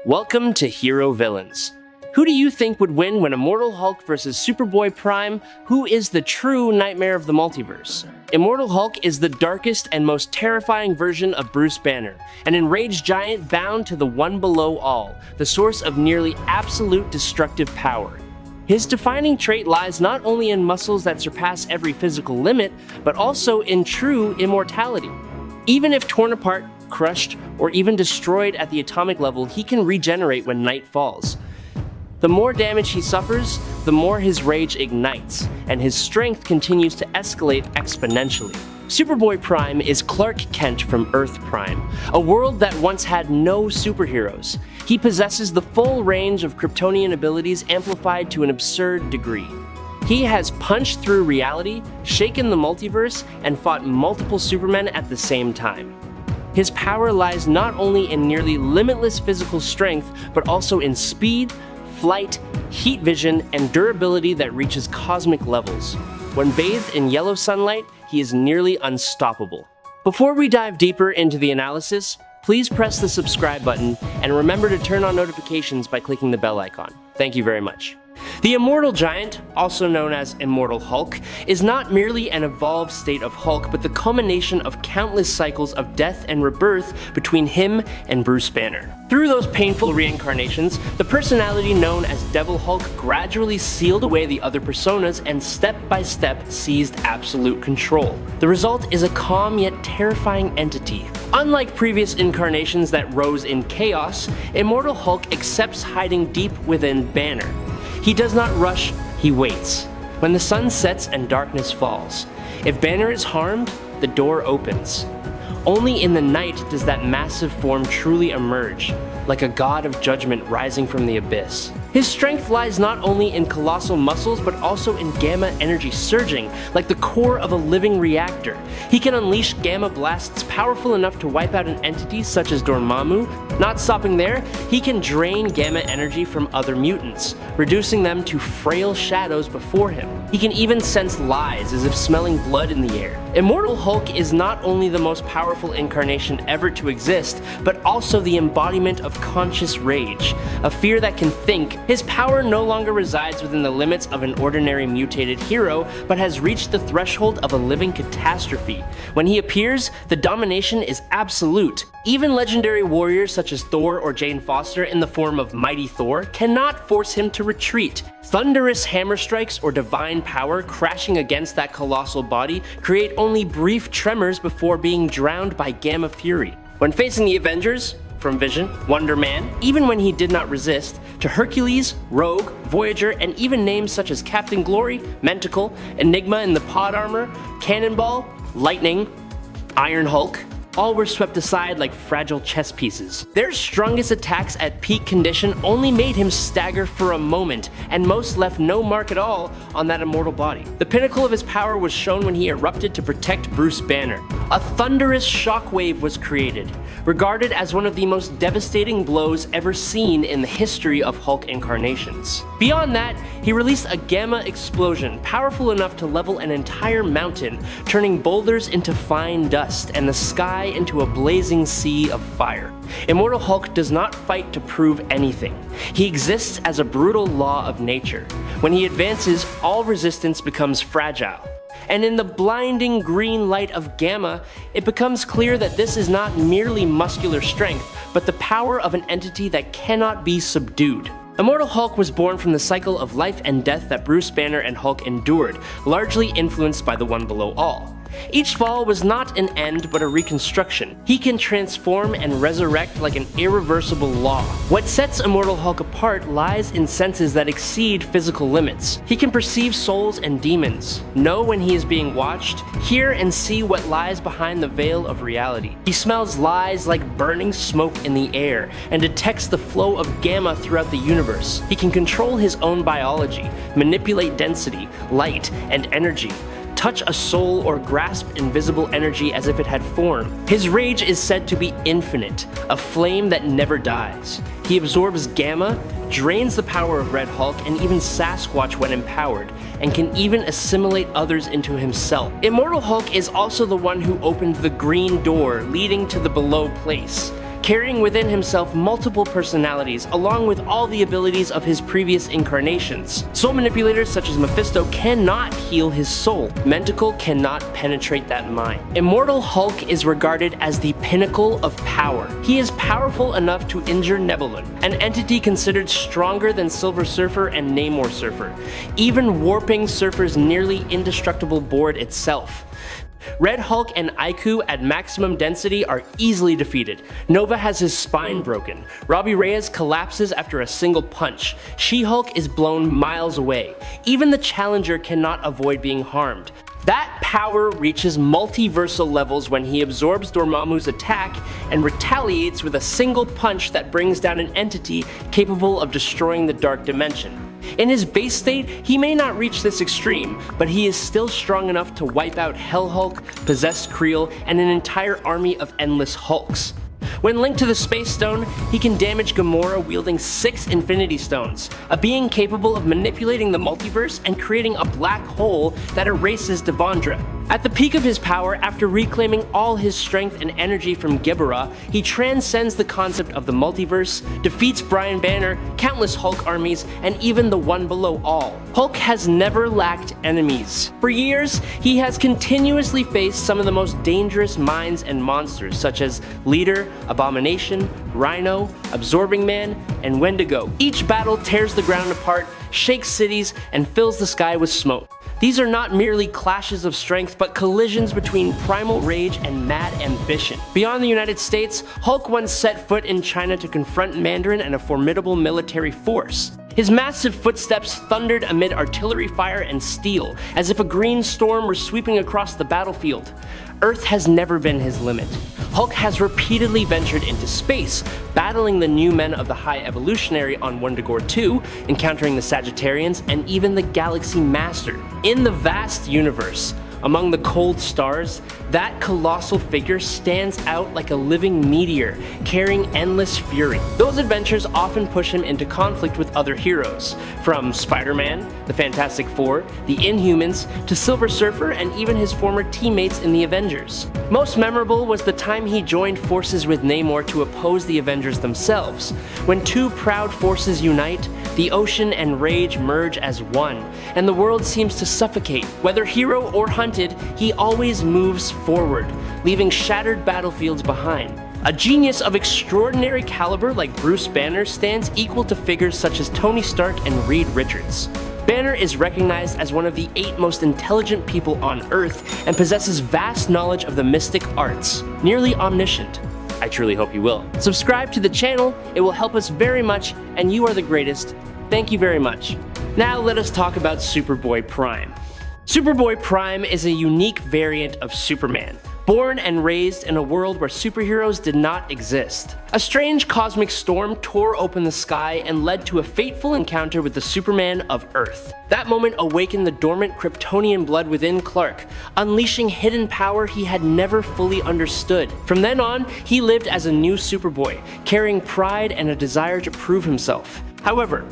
Welcome to Hero Villains. Who do you think would win when Immortal Hulk versus Superboy Prime? Who is the true nightmare of the multiverse? Immortal Hulk is the darkest and most terrifying version of Bruce Banner, an enraged giant bound to the one below all, the source of nearly absolute destructive power. His defining trait lies not only in muscles that surpass every physical limit, but also in true immortality. Even if torn apart, crushed, or even destroyed at the atomic level, he can regenerate when night falls. The more damage he suffers, the more his rage ignites, and his strength continues to escalate exponentially. Superboy Prime is Clark Kent from Earth Prime, a world that once had no superheroes. He possesses the full range of Kryptonian abilities amplified to an absurd degree. He has punched through reality, shaken the multiverse, and fought multiple Supermen at the same time. His power lies not only in nearly limitless physical strength, but also in speed, flight, heat vision, and durability that reaches cosmic levels. When bathed in yellow sunlight, he is nearly unstoppable. Before we dive deeper into the analysis, please press the subscribe button and remember to turn on notifications by clicking the bell icon. Thank you very much. The Immortal Giant, also known as Immortal Hulk, is not merely an evolved state of Hulk, but the culmination of countless cycles of death and rebirth between him and Bruce Banner. Through those painful reincarnations, the personality known as Devil Hulk gradually sealed away the other personas and step by step seized absolute control. The result is a calm yet terrifying entity. Unlike previous incarnations that rose in chaos, Immortal Hulk accepts hiding deep within Banner. He does not rush, he waits. When the sun sets and darkness falls, if Banner is harmed, the door opens. Only in the night does that massive form truly emerge, like a god of judgment rising from the abyss. His strength lies not only in colossal muscles, but also in gamma energy surging, like the core of a living reactor. He can unleash gamma blasts powerful enough to wipe out an entity such as Dormammu. Not stopping there, he can drain gamma energy from other mutants, reducing them to frail shadows before him. He can even sense lies as if smelling blood in the air. Immortal Hulk is not only the most powerful incarnation ever to exist, but also the embodiment of conscious rage, a fear that can think. His power no longer resides within the limits of an ordinary mutated hero, but has reached the threshold of a living catastrophe. When he appears, the domination is absolute. Even legendary warriors such as Thor or Jane Foster in the form of Mighty Thor cannot force him to retreat. Thunderous hammer strikes or divine power crashing against that colossal body create only brief tremors before being drowned by gamma fury. When facing the Avengers, from Vision, Wonder Man, even when he did not resist, to Hercules, Rogue, Voyager, and even names such as Captain Glory, Mentacle, Enigma in the pod armor, Cannonball, Lightning, Iron Hulk, all were swept aside like fragile chess pieces. Their strongest attacks at peak condition only made him stagger for a moment, and most left no mark at all on that immortal body. The pinnacle of his power was shown when he erupted to protect Bruce Banner. A thunderous shockwave was created, regarded as one of the most devastating blows ever seen in the history of Hulk incarnations. Beyond that, he released a gamma explosion powerful enough to level an entire mountain, turning boulders into fine dust and the sky into a blazing sea of fire. Immortal Hulk does not fight to prove anything. He exists as a brutal law of nature. When he advances, all resistance becomes fragile. And in the blinding green light of gamma, it becomes clear that this is not merely muscular strength, but the power of an entity that cannot be subdued. Immortal Hulk was born from the cycle of life and death that Bruce Banner and Hulk endured, largely influenced by the one below all. Each fall was not an end but a reconstruction. He can transform and resurrect like an irreversible law. What sets Immortal Hulk apart lies in senses that exceed physical limits. He can perceive souls and demons, know when he is being watched, hear and see what lies behind the veil of reality. He smells lies like burning smoke in the air and detects the flow of gamma throughout the universe. He can control his own biology, manipulate density, light, and energy, touch a soul or grasp invisible energy as if it had form. His rage is said to be infinite, a flame that never dies. He absorbs gamma, drains the power of Red Hulk and even Sasquatch when empowered, and can even assimilate others into himself. Immortal Hulk is also the one who opened the green door leading to the below place. carrying within himself multiple personalities along with all the abilities of his previous incarnations. Soul manipulators such as Mephisto cannot heal his soul. Mentacle cannot penetrate that mind. Immortal Hulk is regarded as the pinnacle of power. He is powerful enough to injure Nebulun, an entity considered stronger than Silver Surfer and Namor Surfer, even warping Surfer's nearly indestructible board itself. Red Hulk and Aiku at maximum density are easily defeated. Nova has his spine broken. Robbie Reyes collapses after a single punch. She-Hulk is blown miles away. Even the Challenger cannot avoid being harmed. That power reaches multiversal levels when he absorbs Dormammu's attack and retaliates with a single punch that brings down an entity capable of destroying the Dark Dimension. In his base state, he may not reach this extreme, but he is still strong enough to wipe out Hell Hulk, possessed Creel, and an entire army of endless Hulks. When linked to the Space Stone, he can damage Gamora wielding 6 Infinity Stones, a being capable of manipulating the multiverse and creating a black hole that erases Devondra. At the peak of his power, after reclaiming all his strength and energy from Gibberah, he transcends the concept of the multiverse, defeats Brian Banner, countless Hulk armies, and even the one below all. Hulk has never lacked enemies. For years, he has continuously faced some of the most dangerous minds and monsters, such as Leader, Abomination, Rhino, Absorbing Man, and Wendigo. Each battle tears the ground apart, shakes cities, and fills the sky with smoke. These are not merely clashes of strength, but collisions between primal rage and mad ambition. Beyond the United States, Hulk once set foot in China to confront Mandarin and a formidable military force. His massive footsteps thundered amid artillery fire and steel, as if a green storm were sweeping across the battlefield. Earth has never been his limit. Hulk has repeatedly ventured into space, battling the new men of the High Evolutionary on Wundagore 2, encountering the Sagittarians, and even the Galaxy Master. In the vast universe, among the cold stars, that colossal figure stands out like a living meteor, carrying endless fury. Those adventures often push him into conflict with other heroes, from Spider-Man, the Fantastic Four, the Inhumans, to Silver Surfer, and even his former teammates in the Avengers. Most memorable was the time he joined forces with Namor to oppose the Avengers themselves. When two proud forces unite, the ocean and rage merge as one, and the world seems to suffocate. Whether hero or hunted, he always moves forward, leaving shattered battlefields behind. A genius of extraordinary caliber like Bruce Banner stands equal to figures such as Tony Stark and Reed Richards. Banner is recognized as one of the 8 most intelligent people on Earth and possesses vast knowledge of the mystic arts, nearly omniscient. I truly hope you will. Subscribe to the channel, it will help us very much, and you are the greatest. Thank you very much. Now let us talk about Superboy Prime. Superboy Prime is a unique variant of Superman, born and raised in a world where superheroes did not exist. A strange cosmic storm tore open the sky and led to a fateful encounter with the Superman of Earth. That moment awakened the dormant Kryptonian blood within Clark, unleashing hidden power he had never fully understood. From then on, he lived as a new Superboy, carrying pride and a desire to prove himself. However,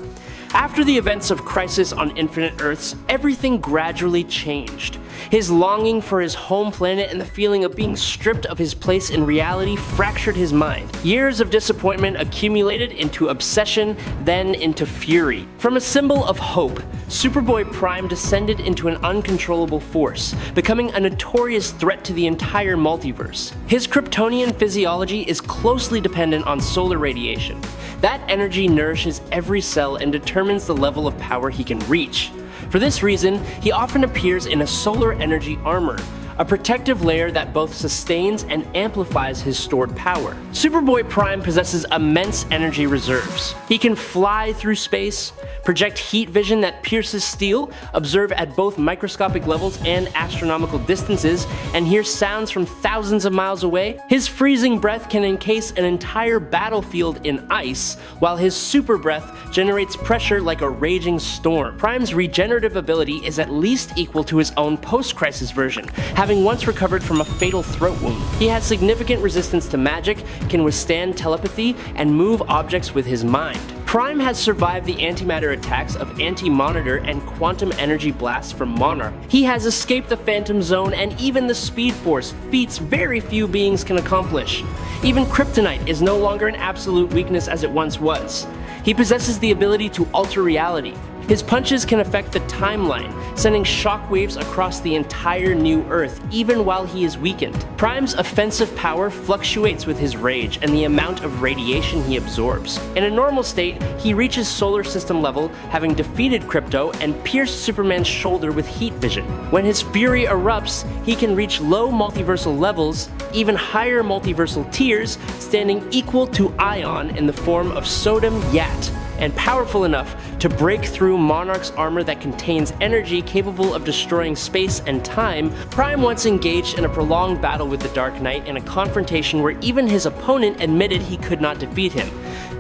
after the events of Crisis on Infinite Earths, everything gradually changed. His longing for his home planet and the feeling of being stripped of his place in reality fractured his mind. Years of disappointment accumulated into obsession, then into fury. From a symbol of hope, Superboy Prime descended into an uncontrollable force, becoming a notorious threat to the entire multiverse. His Kryptonian physiology is closely dependent on solar radiation. That energy nourishes every cell and determines the level of power he can reach. For this reason, he often appears in a solar energy armor, a protective layer that both sustains and amplifies his stored power. Superboy Prime possesses immense energy reserves. He can fly through space, project heat vision that pierces steel, observe at both microscopic levels and astronomical distances, and hear sounds from thousands of miles away. His freezing breath can encase an entire battlefield in ice, while his super breath generates pressure like a raging storm. Prime's regenerative ability is at least equal to his own post-crisis version, having once recovered from a fatal throat wound. He has significant resistance to magic, can withstand telepathy, and move objects with his mind. Prime has survived the antimatter attacks of Anti-Monitor and quantum energy blasts from Monarch. He has escaped the Phantom Zone and even the Speed Force, feats very few beings can accomplish. Even Kryptonite is no longer an absolute weakness as it once was. He possesses the ability to alter reality. His punches can affect the timeline, sending shockwaves across the entire new Earth, even while he is weakened. Prime's offensive power fluctuates with his rage and the amount of radiation he absorbs. In a normal state, he reaches solar system level, having defeated Krypto and pierced Superman's shoulder with heat vision. When his fury erupts, he can reach low multiversal levels, even higher multiversal tiers, standing equal to Ion in the form of Sodom Yat, and powerful enough to break through Monarch's armor that contains energy capable of destroying space and time. Prime once engaged in a prolonged battle with the Dark Knight in a confrontation where even his opponent admitted he could not defeat him.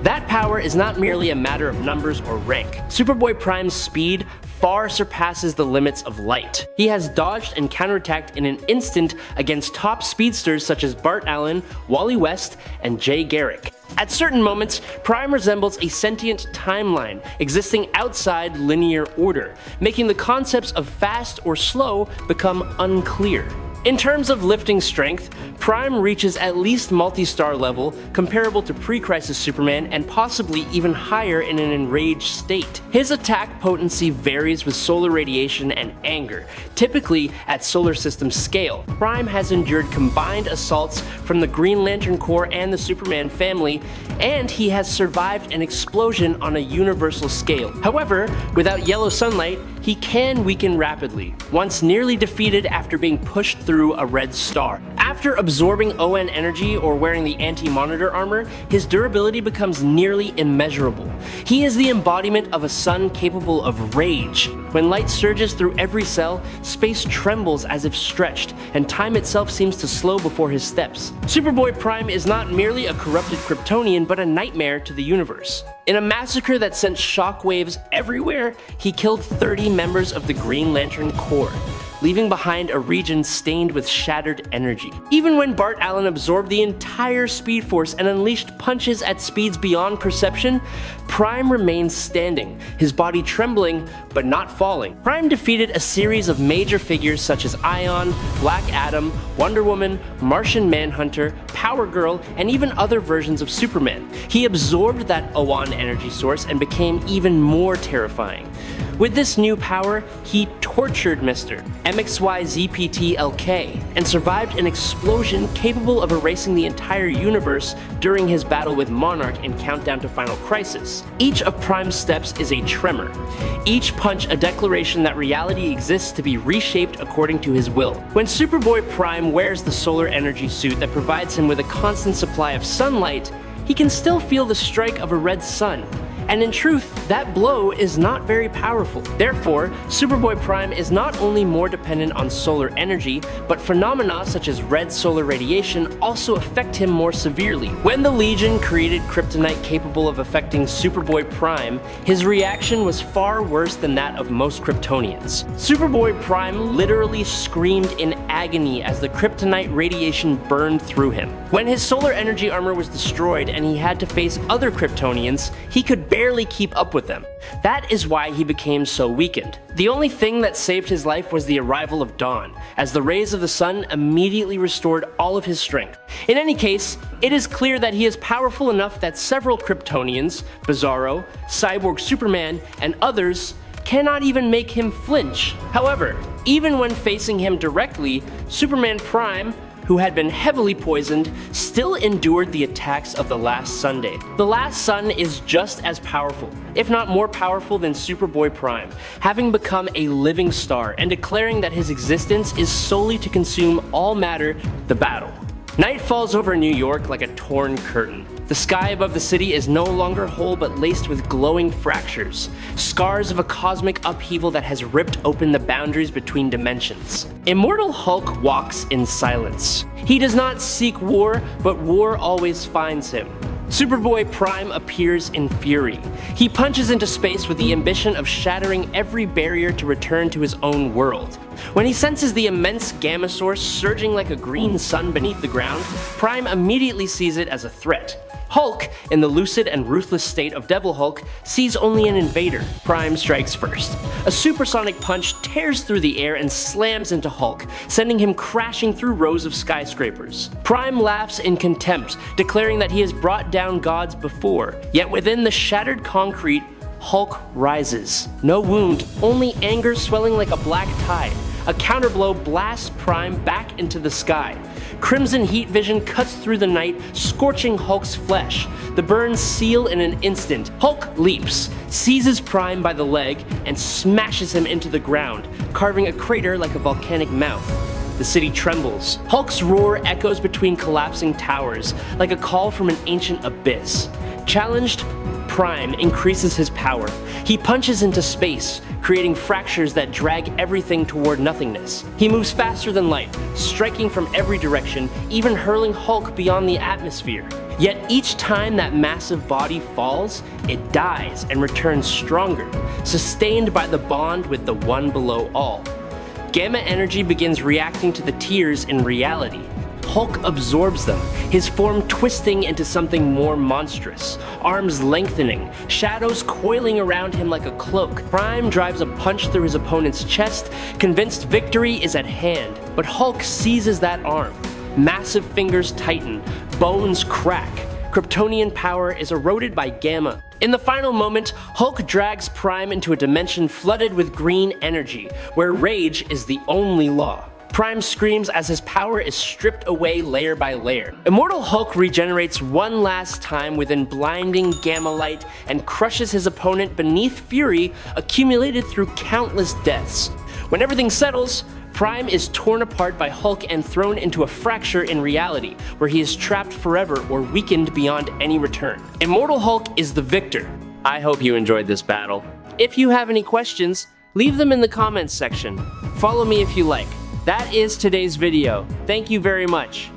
That power is not merely a matter of numbers or rank. Superboy Prime's speed far surpasses the limits of light. He has dodged and counterattacked in an instant against top speedsters such as Bart Allen, Wally West, and Jay Garrick. At certain moments, Prime resembles a sentient timeline existing outside linear order, making the concepts of fast or slow become unclear. In terms of lifting strength, Prime reaches at least multi-star level, comparable to pre-Crisis Superman and possibly even higher in an enraged state. His attack potency varies with solar radiation and anger, typically at solar system scale. Prime has endured combined assaults from the Green Lantern Corps and the Superman family, and he has survived an explosion on a universal scale. However, without yellow sunlight, he can weaken rapidly, once nearly defeated after being pushed through a red star. After absorbing ON energy or wearing the Anti-Monitor armor, his durability becomes nearly immeasurable. He is the embodiment of a sun capable of rage. When light surges through every cell, space trembles as if stretched, and time itself seems to slow before his steps. Superboy Prime is not merely a corrupted Kryptonian, but a nightmare to the universe. In a massacre that sent shockwaves everywhere, he killed 30 members of the Green Lantern Corps, leaving behind a region stained with shattered energy. Even when Bart Allen absorbed the entire Speed Force and unleashed punches at speeds beyond perception, Prime remains standing, his body trembling but not falling. Prime defeated a series of major figures such as Ion, Black Adam, Wonder Woman, Martian Manhunter, Power Girl, and even other versions of Superman. He absorbed that ON energy source and became even more terrifying. With this new power, he tortured Mr. MXYZPTLK and survived an explosion capable of erasing the entire universe during his battle with Monarch in Countdown to Final Crisis. Each of Prime's steps is a tremor, each punch a declaration that reality exists to be reshaped according to his will. When Superboy Prime wears the solar energy suit that provides him with a constant supply of sunlight, he can still feel the strike of a red sun. And in truth, that blow is not very powerful. Therefore, Superboy Prime is not only more dependent on solar energy, but phenomena such as red solar radiation also affect him more severely. When the Legion created kryptonite capable of affecting Superboy Prime, his reaction was far worse than that of most Kryptonians. Superboy Prime literally screamed in agony as the kryptonite radiation burned through him. When his solar energy armor was destroyed and he had to face other Kryptonians, he could barely keep up with them. That is why he became so weakened. The only thing that saved his life was the arrival of dawn, as the rays of the sun immediately restored all of his strength. In any case, it is clear that he is powerful enough that several Kryptonians, Bizarro, Cyborg Superman, and others cannot even make him flinch. However, even when facing him directly, Superman Prime, who had been heavily poisoned, still endured the attacks of the Last Sunday. The Last Sun is just as powerful, if not more powerful than Superboy Prime, having become a living star and declaring that his existence is solely to consume all matter, the battle. Night falls over New York like a torn curtain. The sky above the city is no longer whole but laced with glowing fractures, scars of a cosmic upheaval that has ripped open the boundaries between dimensions. Immortal Hulk walks in silence. He does not seek war, but war always finds him. Superboy Prime appears in fury. He punches into space with the ambition of shattering every barrier to return to his own world. When he senses the immense gamma source surging like a green sun beneath the ground, Prime immediately sees it as a threat. Hulk, in the lucid and ruthless state of Devil Hulk, sees only an invader. Prime strikes first. A supersonic punch tears through the air and slams into Hulk, sending him crashing through rows of skyscrapers. Prime laughs in contempt, declaring that he has brought down gods before. Yet within the shattered concrete, Hulk rises. No wound, only anger swelling like a black tide. A counterblow blasts Prime back into the sky. Crimson heat vision cuts through the night, scorching Hulk's flesh. The burns seal in an instant. Hulk leaps, seizes Prime by the leg, and smashes him into the ground, carving a crater like a volcanic mouth. The city trembles. Hulk's roar echoes between collapsing towers, like a call from an ancient abyss. Challenged, Prime increases his power. He punches into space, creating fractures that drag everything toward nothingness. He moves faster than light, striking from every direction, even hurling Hulk beyond the atmosphere. Yet each time that massive body falls, it dies and returns stronger, sustained by the bond with the one below all. Gamma energy begins reacting to the tears in reality. Hulk absorbs them, his form twisting into something more monstrous, arms lengthening, shadows coiling around him like a cloak. Prime drives a punch through his opponent's chest, convinced victory is at hand. But Hulk seizes that arm. Massive fingers tighten, bones crack. Kryptonian power is eroded by Gamma. In the final moment, Hulk drags Prime into a dimension flooded with green energy, where rage is the only law. Prime screams as his power is stripped away layer by layer. Immortal Hulk regenerates one last time within blinding gamma light and crushes his opponent beneath fury accumulated through countless deaths. When everything settles, Prime is torn apart by Hulk and thrown into a fracture in reality, where he is trapped forever or weakened beyond any return. Immortal Hulk is the victor. I hope you enjoyed this battle. If you have any questions, leave them in the comments section. Follow me if you like. That is today's video. Thank you very much.